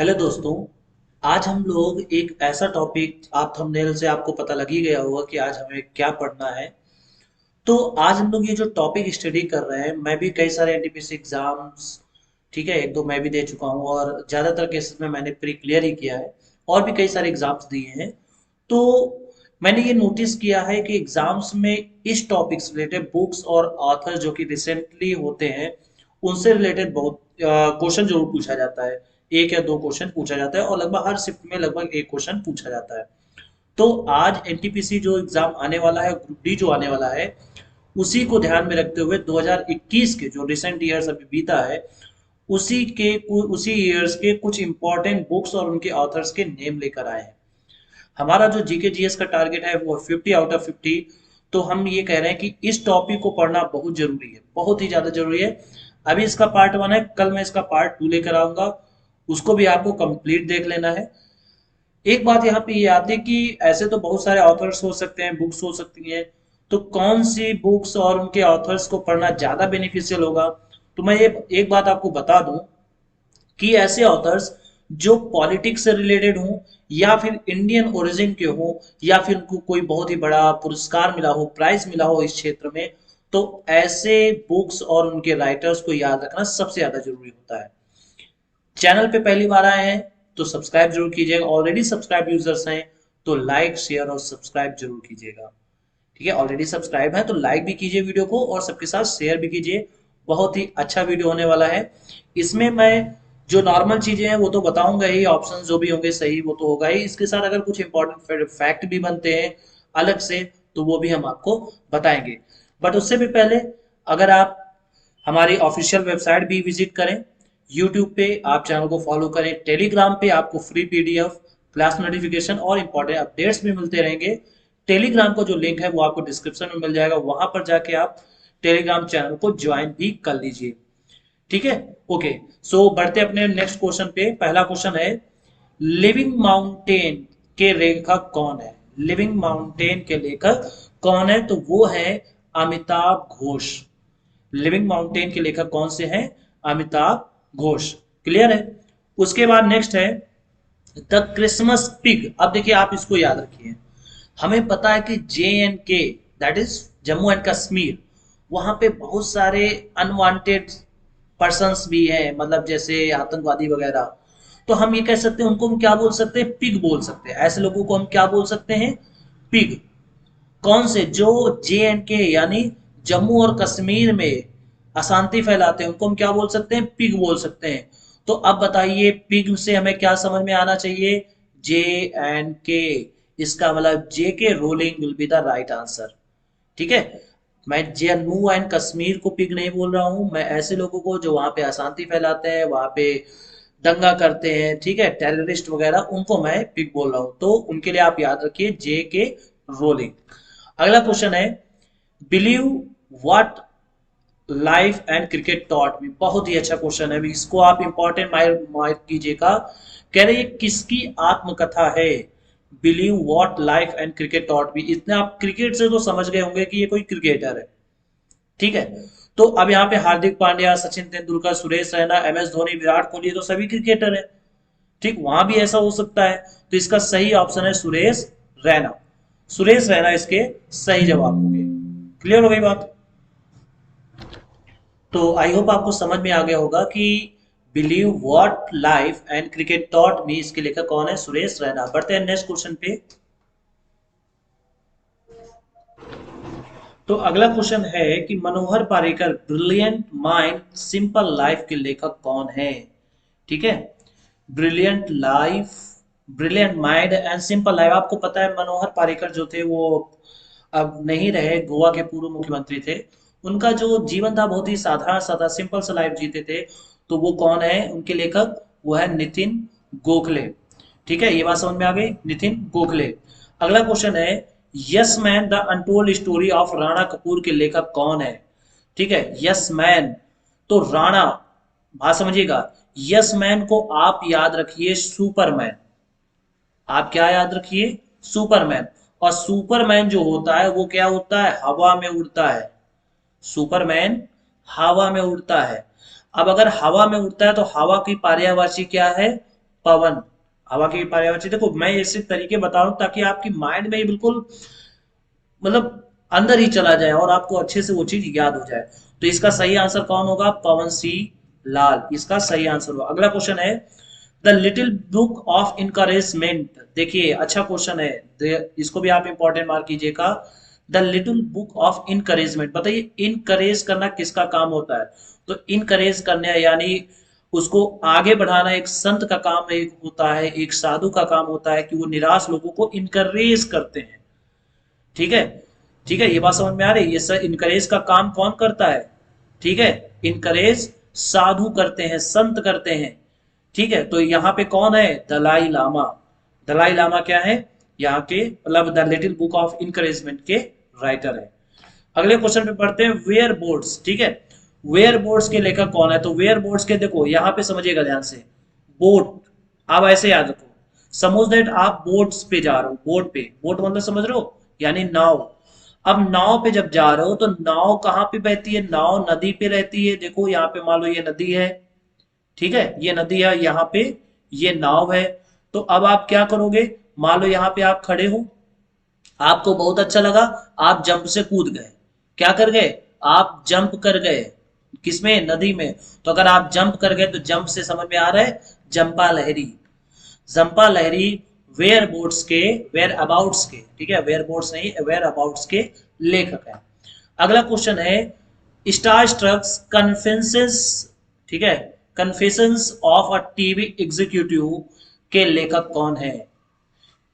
Hello दोस्तों। आज हम लोग एक ऐसा टॉपिक, आप थंबनेल से आपको पता लग ही गया होगा कि आज हमें क्या पढ़ना है। तो आज हम लोग ये जो टॉपिक स्टडी कर रहे हैं, मैं भी कई सारे एनटीपीसी एग्जाम्स, ठीक है, एक दो मैं भी दे चुका हूँ और ज़्यादातर केसेस में मैंने प्री क्लियर ही किया है और भी कई सारे एग्जाम्स दिए हैं। तो मैंने ये नोटिस किया है कि एग्जाम्स में इस टॉपिक से रिलेटेड बुक्स और ऑथर जो कि रिसेंटली होते हैं, उनसे रिलेटेड बहुत क्वेश्चन जरूर पूछा जाता है। एक या दो क्वेश्चन पूछा जाता है और लगभग हर शिफ्ट में लगभग एक क्वेश्चन पूछा जाता है। तो आज एनटीपीसी जो एग्जाम आने वाला है, ग्रुप डी जो आने वाला है, उसी को ध्यान में रखते हुए 2021 के जो रिसेंट ईयर्स अभी बीता है, उसी ईयर्स के कुछ इंपॉर्टेंट बुक्स और उनके ऑथर्स के नेम लेकर आए हैं। हमारा जो जीके जीएस का टारगेट है वो 50 आउट ऑफ 50। तो हम ये कह रहे हैं कि इस टॉपिक को पढ़ना बहुत जरूरी है, बहुत ही ज्यादा जरूरी है। अभी इसका पार्ट वन है, कल मैं इसका पार्ट टू लेकर आऊंगा, उसको भी आपको कंप्लीट देख लेना है। एक बात यहाँ पे ये आती है कि ऐसे तो बहुत सारे ऑथर्स हो सकते हैं, बुक्स हो सकती हैं, तो कौन सी बुक्स और उनके ऑथर्स को पढ़ना ज्यादा बेनिफिशियल होगा। तो मैं ये एक बात आपको बता दूं कि ऐसे ऑथर्स जो पॉलिटिक्स से रिलेटेड हों, या फिर इंडियन ओरिजिन के हों, या फिर उनको कोई बहुत ही बड़ा पुरस्कार मिला हो, प्राइज मिला हो इस क्षेत्र में, तो ऐसे बुक्स और उनके राइटर्स को याद रखना सबसे ज्यादा जरूरी होता है। चैनल पे पहली बार आए हैं तो सब्सक्राइब जरूर कीजिएगा, ऑलरेडी सब्सक्राइब यूजर्स हैं तो लाइक शेयर और सब्सक्राइब जरूर कीजिएगा। ठीक है, ऑलरेडी सब्सक्राइब है तो लाइक भी कीजिए वीडियो को और सबके साथ शेयर भी कीजिए। बहुत ही अच्छा वीडियो होने वाला है। इसमें मैं जो नॉर्मल चीजें हैं वो तो बताऊंगा ही, ऑप्शन जो भी होंगे सही वो तो होगा ही, इसके साथ अगर कुछ इंपॉर्टेंट फैक्ट भी बनते हैं अलग से तो वो भी हम आपको बताएंगे। बट उससे भी पहले, अगर आप हमारी ऑफिशियल वेबसाइट भी विजिट करें, यूट्यूब पे आप चैनल को फॉलो करें, टेलीग्राम पे आपको फ्री पीडीएफ, क्लास नोटिफिकेशन और इंपॉर्टेंट अपडेट्स भी मिलते रहेंगे। टेलीग्राम का जो लिंक है वो आपको डिस्क्रिप्शन में मिल जाएगा, वहां पर जाके आप टेलीग्राम चैनल को ज्वाइन भी कर लीजिए। ठीक है, ओके। सो बढ़ते अपने नेक्स्ट क्वेश्चन पे। पहला क्वेश्चन है, लिविंग माउंटेन के लेखक कौन है? लिविंग माउंटेन के लेखक कौन है? तो वो है अमिताभ घोष। लिविंग माउंटेन के लेखक कौन से हैं? अमिताभ घोष। क्लियर है। उसके बाद नेक्स्ट है द क्रिसमस पिग। अब देखिए, आप इसको याद रखिए। हमें पता है कि जे एंड के, that is Jammu and Kashmir, वहां पे बहुत सारे अनवांटेड पर्सन्स भी हैं, मतलब जैसे आतंकवादी वगैरह। तो हम ये कह सकते हैं, उनको हम क्या बोल सकते हैं? पिग बोल सकते हैं। ऐसे लोगों को हम क्या बोल सकते हैं? पिग। कौन से? जो जे एंड के यानी जम्मू और कश्मीर में अशांति फैलाते हैं, उनको हम क्या बोल सकते हैं? पिग बोल सकते हैं। तो अब बताइए, पिग से हमें क्या समझ में आना चाहिए? जे एंड के। इसका मतलब जे के rolling will be the right answer. ठीक है। मैं जम्मू एंड कश्मीर को पिग नहीं बोल रहा हूं, मैं ऐसे लोगों को जो वहां पे अशांति फैलाते हैं, वहां पे दंगा करते हैं, ठीक है, टेररिस्ट वगैरह, उनको मैं पिग बोल रहा हूं। तो उनके लिए आप याद रखिए जे के रोलिंग। अगला क्वेश्चन है, believe what life and cricket taught me. बहुत ही अच्छा क्वेश्चन है, इसको आप इंपॉर्टेंट मार्क कीजिएगा। कह रहे ये किसकी आत्मकथा है? Believe what life and cricket taught me. इतने आप क्रिकेट से तो समझ गए होंगे कि ये कोई क्रिकेटर है। ठीक है। तो अब यहाँ पे हार्दिक पांड्या, सचिन तेंदुलकर, सुरेश रैना, एम एस धोनी, विराट कोहली, तो सभी क्रिकेटर है। ठीक, वहां भी ऐसा हो सकता है। तो इसका सही ऑप्शन है सुरेश रैना। सुरेश रैना इसके सही जवाब होंगे। क्लियर हो गई बात? तो आई होप आपको समझ में आ गया होगा कि believe what life and cricket taught me, इसके लेखक कौन है? सुरेश रैना। बढ़ते हैं नेक्स्ट क्वेश्चन पे। तो अगला क्वेश्चन है कि Manohar Parrikar brilliant mind simple life के लेखक कौन है? ठीक है, brilliant life, brilliant mind and simple life. आपको पता है मनोहर पारिकर जो थे वो अब नहीं रहे, गोवा के पूर्व मुख्यमंत्री थे। उनका जो जीवन था बहुत ही साधारण सा था, सिंपल सा लाइफ जीते थे। तो वो कौन है उनके लेखक? वो है नितिन गोखले। ठीक है, ये बात समझ में आ गई, नितिन गोखले। अगला क्वेश्चन है, yes man the untold story of Rana Kapoor के लेखक कौन है? ठीक है, यस मैन। तो राणा, बात समझिएगा, यस मैन को आप याद रखिए सुपरमैन। आप क्या याद रखिए? सुपरमैन। और सुपरमैन जो होता है वो क्या होता है? हवा में उड़ता है। सुपरमैन हवा में उड़ता है। अब अगर हवा में उड़ता है तो हवा की पर्यायवाची क्या है? पवन, हवा की पर्यायवाची। देखो मैं ऐसे तरीके बता रहा हूँ ताकि आपकी माइंड में ये बिल्कुल मतलब अंदर ही चला जाए और आपको अच्छे से वो चीज याद हो जाए। तो इसका सही आंसर कौन होगा? पवन सिंह लाल इसका सही आंसर होगा। अगला क्वेश्चन है the little book of encouragement. देखिए अच्छा क्वेश्चन है, इसको भी आप इंपॉर्टेंट मार्क कीजिएगा। The little book of encouragement, बताइए इनकरेज करना किसका काम होता है? तो इनकरेज करने यानी उसको आगे बढ़ाना एक संत का काम एक होता है, एक साधु का काम होता है कि वो निराश लोगों को इनकरेज करते हैं। ठीक है, ठीक है, ये बात समझ में आ रही है? ये सर इनकरेज का काम कौन करता है? ठीक है, इनकरेज साधु करते हैं, संत करते हैं। ठीक है, तो यहाँ पे कौन है? दलाई लामा। दलाई लामा क्या है? यहाँ के मतलब the little book of encouragement के राइटर है। अगले क्वेश्चन पे पढ़ते हैं वेयर बोर्ड्स। ठीक है, वेयर बोर्ड्स के लेखक कौन है? तो वेयर बोर्ड्स के देखो यहाँ पे समझिएगा ध्यान से, बोट, आप ऐसे याद रखो, सपोज दैट आप बोट्स पे जा रहे हो, बोट पे, बोट मतलब समझ रहे हो यानी नाव। अब नाव पे जब जा रहे हो तो नाव कहाँ पे बहती है? नाव नदी पे रहती है। देखो यहाँ पे मान लो ये नदी है, ठीक है, ये नदी है, यहाँ पे ये नाव है। तो अब आप क्या करोगे? मान लो यहाँ पे आप खड़े हो, आपको बहुत अच्छा लगा, आप जंप से कूद गए। क्या कर गए? आप जंप कर गए। किसमें? नदी में। तो अगर आप जंप कर गए तो जंप से समझ में आ रहा है जंपा लहरी। जंपा लहरी वेयर बोर्ड्स के, वेयर अबाउट्स के, ठीक है, वेयर बोर्ड्स नहीं वेयर अबाउट्स के लेखक है। अगला क्वेश्चन है स्टार स्ट्रक्स कन्फेंसेस, ठीक है, confessions of a TV executive के लेखक कौन है?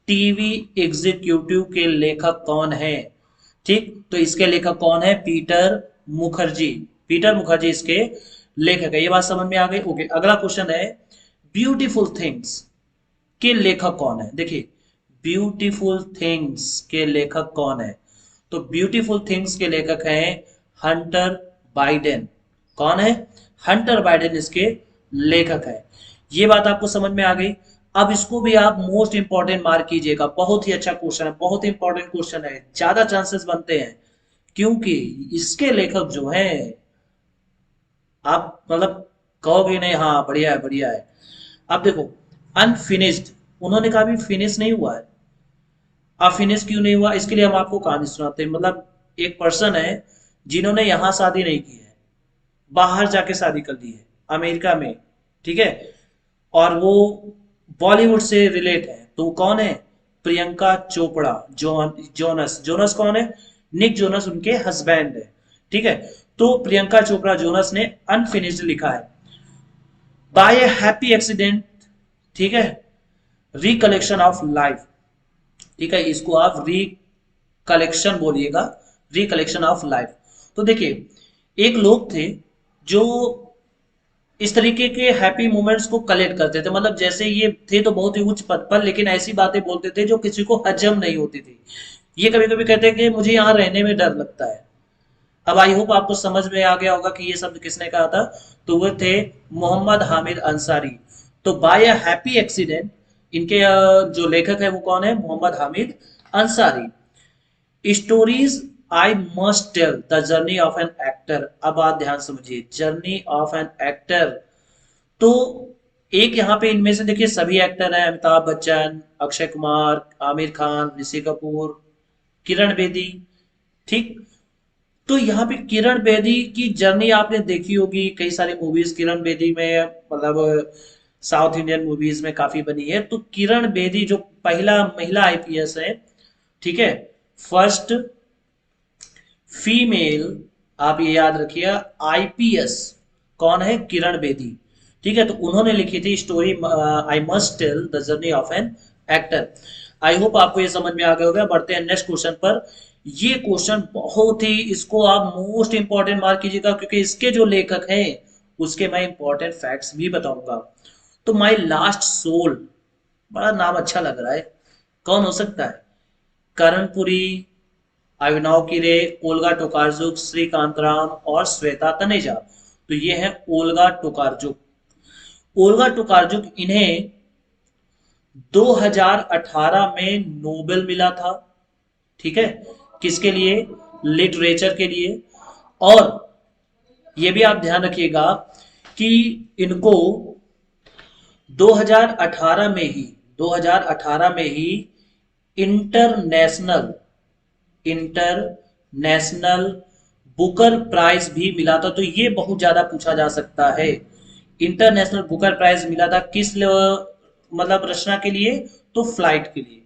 टीवी एग्जीक्यूटिव के लेखक कौन है? ठीक, तो इसके लेखक कौन है? पीटर मुखर्जी। पीटर मुखर्जी इसके लेखक है। ये बात समझ में आ गई? ओके, अगला क्वेश्चन है ब्यूटीफुल थिंग्स के लेखक कौन है? देखिए ब्यूटीफुल थिंग्स के लेखक कौन है? तो ब्यूटीफुल थिंग्स के लेखक हैं हंटर बाइडेन। कौन है? हंटर बाइडेन इसके लेखक है। ये बात आपको समझ में आ गई? अब इसको भी आप मोस्ट इंपॉर्टेंट मार्क कीजिएगा, बहुत ही अच्छा क्वेश्चन है, बहुत ही इंपॉर्टेंट क्वेश्चन है, ज्यादा चांसेस बनते हैं क्योंकि इसके लेखक जो हैं आप मतलब कहोगे नहीं हाँ बढ़िया है बढ़िया है। अब देखो अनफिनिश्ड, उन्होंने कहा भी फिनिश नहीं हुआ है। अब फिनिश क्यों नहीं हुआ? इसके लिए हम आपको कहानी सुनाते हैं। मतलब एक पर्सन है जिन्होंने यहाँ शादी नहीं की है, बाहर जाके शादी कर ली है अमेरिका में, ठीक है, और वो बॉलीवुड से रिलेट है। तो वो कौन है? प्रियंका चोपड़ा। जोनस, जोनस कौन है? निक जोनस उनके हस्बैंड है। ठीक है, तो प्रियंका चोपड़ा जोनस ने अनफिनिश्ड लिखा है बाय ए हैप्पी एक्सीडेंट, ठीक है, रिकलेक्शन ऑफ लाइफ। ठीक है, इसको आप रिकलेक्शन बोलिएगा, रिकलेक्शन ऑफ लाइफ। तो देखिए एक लोग थे जो इस तरीके के हैप्पी मोमेंट्स को कलेक्ट करते थे, मतलब जैसे ये थे तो बहुत ही उच्च पद पर, लेकिन ऐसी बातें बोलते थे जो किसी को हजम नहीं होती थी। ये कभी कभी कहते हैं कि मुझे यहाँ रहने में डर लगता है। अब आई होप आपको समझ में आ गया होगा कि ये शब्द किसने कहा था। तो वो थे मोहम्मद हामिद अंसारी। तो बाय अ हैप्पी एक्सीडेंट इनके जो लेखक है वो कौन है? Mohammad Hamid Ansari. Stories I must tell the journey of an actor. अब आप ध्यान समझिए, जर्नी ऑफ एन एक्टर। तो एक यहाँ पे इनमें से देखिए सभी एक्टर हैं, अमिताभ बच्चन, अक्षय कुमार, आमिर खान, ऋषि कपूर, किरण बेदी। ठीक, तो यहाँ पे किरण बेदी की जर्नी आपने देखी होगी, कई सारी मूवीज किरण बेदी में मतलब साउथ इंडियन मूवीज में काफी बनी है। तो किरण बेदी जो पहला महिला आईपीएस है, ठीक है, फर्स्ट फीमेल, आप ये याद रखिए आईपीएस कौन है? किरण बेदी। ठीक है, तो उन्होंने लिखी थी story I must tell the journey of an actor. I hope आपको ये समझ में आ गया होगा। बढ़ते हैं नेक्स्ट क्वेश्चन पर। ये क्वेश्चन बहुत ही, इसको आप मोस्ट इंपॉर्टेंट मार्क कीजिएगा क्योंकि इसके जो लेखक हैं उसके मैं इंपॉर्टेंट फैक्ट्स भी बताऊंगा। तो माई लास्ट सोल, बड़ा नाम अच्छा लग रहा है, कौन हो सकता है? करणपुरी, अभिनव किरे, ओल्गा टोकार्जुक, श्रीकांत राम और श्वेता तनेजा। तो ये है ओल्गा टोकार्जुक। ओल्गा टोकार्जुक, इन्हें 2018 में नोबेल मिला था। ठीक है, किसके लिए? लिटरेचर के लिए। और ये भी आप ध्यान रखिएगा कि इनको 2018 में ही 2018 में ही इंटरनेशनल इंटरनेशनल बुकर प्राइज भी मिला था। तो ये बहुत ज्यादा पूछा जा सकता है। इंटरनेशनल बुकर प्राइज मिला था मतलब रचना के लिए, तो फ्लाइट के लिए।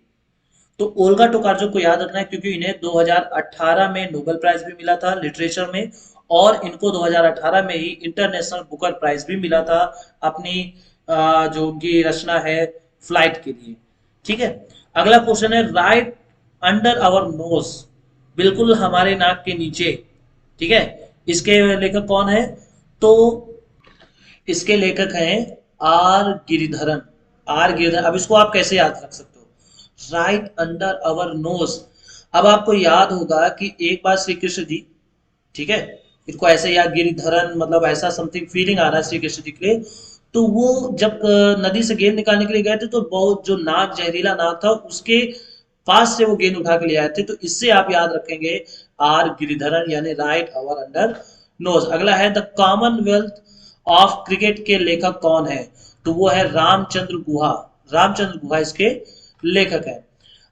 तो ओल्गा टोकार्चुक को याद रखना है, क्योंकि इन्हें 2018 में नोबेल प्राइज भी मिला था लिटरेचर में, और इनको 2018 में ही इंटरनेशनल बुकर प्राइज भी मिला था अपनी जो उनकी रचना है फ्लाइट के लिए। ठीक है। अगला क्वेश्चन है, राइट अंडर आवर नोज, बिल्कुल हमारे नाक के नीचे। ठीक है। इसके लेखक कौन है? तो इसके लेखक हैं आर गिरिधरन। आर गिरिधरन। अब इसको आप कैसे याद रख सकते हो? राइट अंडर अवर नोज। अब आपको याद होगा कि एक बार श्री कृष्ण जी, ठीक है, इनको ऐसे या गिरिधरन मतलब ऐसा समथिंग फीलिंग आ रहा है श्री कृष्ण जी के लिए। तो वो जब नदी से गेंद निकालने के लिए गए थे, तो बहुत जो नाग, जहरीला नाग था, उसके पास से वो गेंद उठा के ले आए थे। तो इससे आप याद रखेंगे आर गिरिधरन, यानी राइट अवर अंडर नोज। अगला है, द कॉमनवेल्थ ऑफ क्रिकेट के लेखक कौन है? तो वो है रामचंद्र गुहा। रामचंद्र गुहा इसके लेखक है।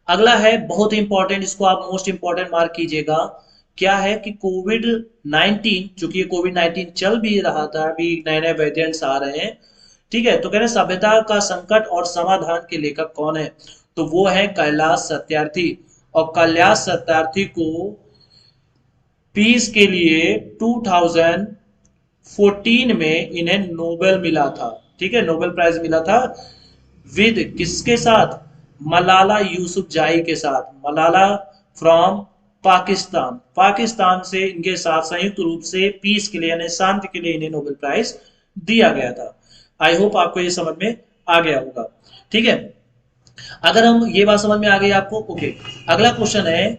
अगला है बहुत ही इंपॉर्टेंट, इसको आप मोस्ट इंपॉर्टेंट मार्क कीजिएगा। क्या है कि कोविड 19, चूंकि कोविड 19 चल भी रहा था, अभी नए नए वेरिएंट्स आ रहे हैं। ठीक है। तो कह रहे सभ्यता का संकट और समाधान के लेखक कौन है? तो वो है कैलाश सत्यार्थी। और कैलाश सत्यार्थी को पीस के लिए 2014 में इन्हें नोबेल मिला था। ठीक है, नोबेल प्राइज मिला था। विद किसके साथ? मलाला यूसुफजाई के साथ। मलाला फ्रॉम पाकिस्तान। पाकिस्तान से इनके साथ संयुक्त रूप से पीस के लिए यानी शांति के लिए इन्हें नोबेल प्राइज दिया गया था। आई होप आपको ये समझ में आ गया होगा। ठीक है। अगर हम ये बात समझ में आ गई आपको, ओके। अगला क्वेश्चन है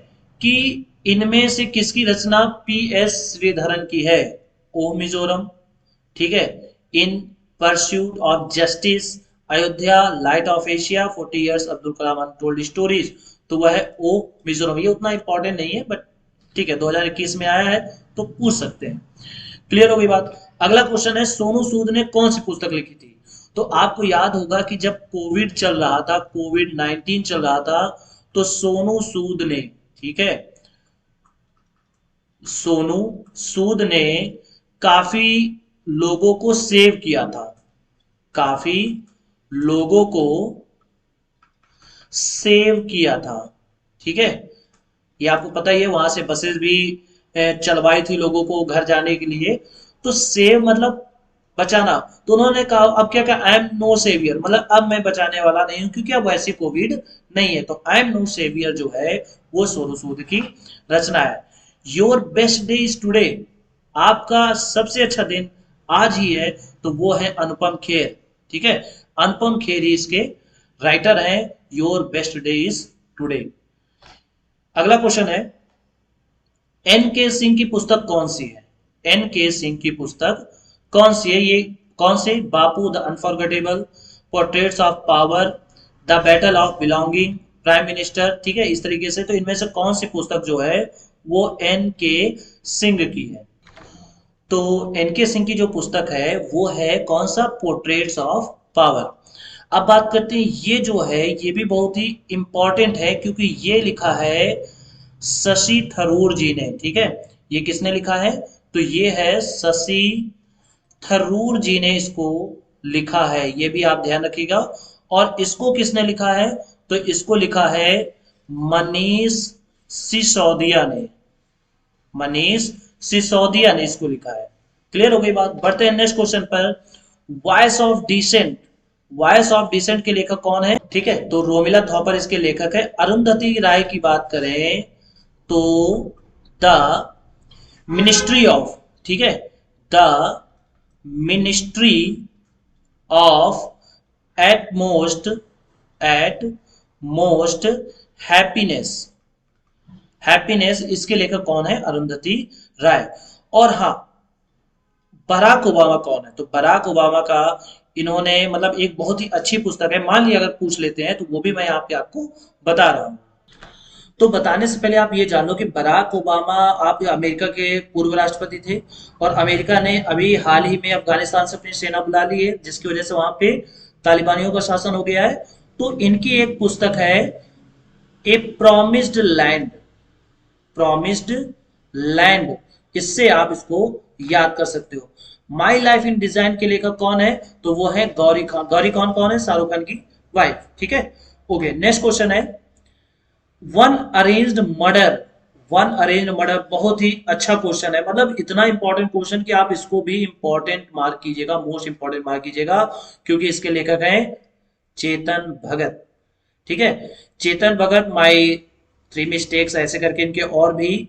कि इनमें से किसकी रचना पी एस श्रीधरन की है? ओ मिजोरम, ठीक है, in pursuit of justice, Ayodhya, light of Asia, 40 years Abdul Kalam untold stories. तो वह है ओ मिजोरम। ये उतना इंपॉर्टेंट नहीं है, बट ठीक है, 2021 में आया है तो पूछ सकते हैं। क्लियर हो गई बात। अगला क्वेश्चन है, सोनू सूद ने कौन सी पुस्तक लिखी थी? तो आपको याद होगा कि जब कोविड चल रहा था, कोविड 19 चल रहा था, तो सोनू सूद ने, ठीक है, सोनू सूद ने काफी लोगों को सेव किया था। काफी लोगों को सेव किया था। ठीक है। ये आपको पता ही है, वहां से बसेस भी चलवाई थी लोगों को घर जाने के लिए। तो सेव मतलब बचाना। तो उन्होंने कहा, अब क्या कहा, आई एम नो सेवियर, मतलब अब मैं बचाने वाला नहीं हूं, क्योंकि अब वैसी कोविड नहीं है। तो आई एम नो सेवियर जो है वो सोनू सूद की रचना है। Your best day is today, आपका सबसे अच्छा दिन आज ही है। तो वो है अनुपम खेर। ठीक है। अनुपम खेर ही इसके राइटर हैं। Your best day is today. अगला क्वेश्चन है, एन के सिंह की पुस्तक कौन सी है? एन के सिंह की पुस्तक कौन सी है? ये कौन से? Bapu the unforgettable, portraits of power, the battle of belonging, prime minister. ठीक है, इस तरीके से। तो इनमें से कौन सी पुस्तक जो है वो एन के सिंह की है? तो एन के सिंह की जो पुस्तक है वो है कौन सा? Portraits of power. अब बात करते हैं, ये जो है ये भी बहुत ही इंपॉर्टेंट है, क्योंकि ये लिखा है शशि थरूर जी ने। ठीक है। ये किसने लिखा है? तो ये है शशि थरूर जी ने इसको लिखा है। ये भी आप ध्यान रखिएगा। और इसको किसने लिखा है? तो इसको लिखा है मनीष सिसोदिया ने। मनीष सिसोदिया ने इसको लिखा है। क्लियर हो गई बात। बढ़ते हैं नेक्स्ट क्वेश्चन पर। Voice of dissent, voice of dissent के लेखक कौन है? ठीक है, तो रोमिला थॉपर इसके लेखक है। अरुंधति राय की बात करें तो द मिनिस्ट्री ऑफ, ठीक है, the ministry of at most happiness, happiness इसके लेखक कौन है? अरुंधति राय। और हाँ, बराक ओबामा कौन है? तो बराक ओबामा का इन्होंने मतलब एक बहुत ही अच्छी पुस्तक है, मान लिया अगर पूछ लेते हैं तो वो भी मैं यहाँ पे आपको बता रहा हूँ। तो बताने से पहले आप ये जान लो कि बराक ओबामा आप अमेरिका के पूर्व राष्ट्रपति थे, और अमेरिका ने अभी हाल ही में अफगानिस्तान से अपनी सेना बुला ली है, जिसकी वजह से वहां पे तालिबानियों का शासन हो गया है। तो इनकी एक पुस्तक है ए प्रॉमिस्ड लैंड, प्रॉमिस्ड लैंड, इससे आप इसको याद कर सकते हो। माई लाइफ इन डिजाइन के लेखक कौन है? तो वो है गौरी खान। गौरी खान कौन है? शाहरुख खान की वाइफ। ठीक है, ओके। नेक्स्ट क्वेश्चन है one arranged murder. One arranged murder बहुत ही अच्छा क्वेश्चन है, मतलब इतना इंपॉर्टेंट क्वेश्चन कि आप इसको भी इंपॉर्टेंट मार्क कीजिएगा, मोस्ट इंपॉर्टेंट मार्क कीजिएगा, क्योंकि इसके लेखक हैं चेतन भगत। ठीक है, Chetan Bhagat, my three mistakes, ऐसे करके इनके और भी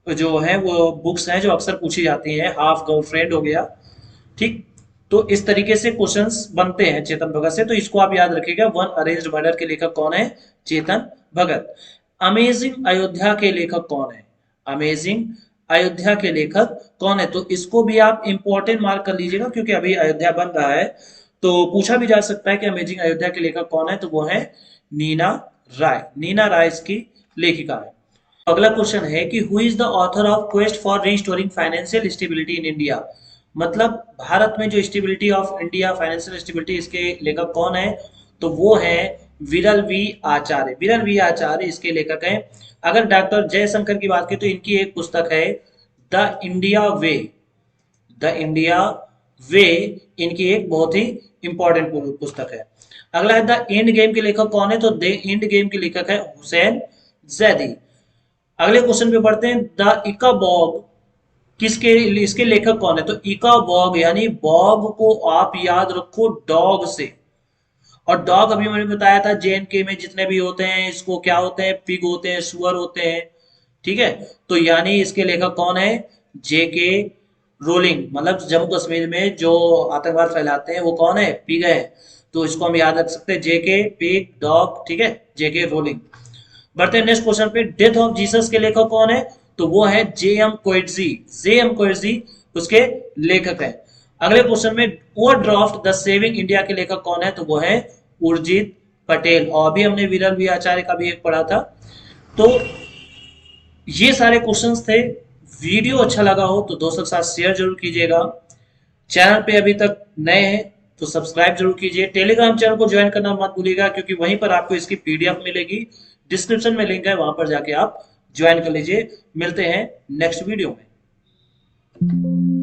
जो है वो बुक्स हैं जो अक्सर पूछी जाती हैं। हाफ गर्लफ्रेंड हो गया, ठीक। तो इस तरीके से क्वेश्चंस बनते हैं चेतन भगत से, तो इसको आप याद रखिएगा। वन अरेंज्ड मर्डर के लेखक कौन है? चेतन भगत। अमेजिंग अयोध्या के लेखक कौन है? अमेजिंग अयोध्या के लेखक कौन है? तो इसको भी आप इंपॉर्टेंट मार्क कर लीजिएगा, क्योंकि अभी अयोध्या बन रहा है, तो पूछा भी जा सकता है कि अमेजिंग अयोध्या के लेखक कौन है, तो वो है नीना राय। नीना राय इसकी लेखिका है। अगला क्वेश्चन है कि who is the author of quest for restoring financial stability in India. मतलब भारत में जो stability of India, financial stability, इसके लेखक कौन है? तो वो है विरल वी आचार्य। विरल वी आचार्य इसके लेखक हैं। अगर डॉक्टर जयशंकर की बात करें तो इनकी एक पुस्तक है the India way. The India way इनकी एक बहुत ही इंपॉर्टेंट पुस्तक है। अगला है द एंड गेम के लेखक कौन है? तो द एंड गेम के लेखक है हुसैन जैदी। अगले क्वेश्चन पे बढ़ते हैं, द इका बॉग किसके, इसके लेखक कौन है? तो इका बॉग यानी बॉग को आप याद रखो डॉग से, और डॉग अभी मैंने बताया था JNK में जितने भी होते हैं इसको क्या होते हैं? पिग होते हैं, सुअर होते हैं। ठीक है, तो यानी इसके लेखक कौन है? JK rolling. मतलब जम्मू कश्मीर में जो आतंकवाद फैलाते हैं वो कौन है? पिग है। तो इसको हम याद रख सकते हैं, JK, पिग, डॉग। ठीक है, JK रोलिंग। बढ़ते हैं नेक्स्ट क्वेश्चन पे, डेथ ऑफ जीसस के लेखक कौन है? तो वो है JM कोएट्जी। JM कोएट्जी उसके लेखक है। अगले क्वेश्चन में, ओवरड्राफ्ट द सेविंग इंडिया के लेखक कौन है? तो वो है उर्जित पटेल। और अभी हमने विरल वी आचार्य का भी एक पढ़ा था। तो ये सारे क्वेश्चंस थे। वीडियो अच्छा लगा हो तो दोस्तों के साथ शेयर जरूर कीजिएगा। चैनल पे अभी तक नए हैं तो सब्सक्राइब जरूर कीजिए। टेलीग्राम चैनल को ज्वाइन करना मत भूलिएगा, क्योंकि वहीं पर आपको इसकी PDF मिलेगी। डिस्क्रिप्शन में लिंक है, वहां पर जाके आप ज्वाइन कर लीजिए। मिलते हैं नेक्स्ट वीडियो में।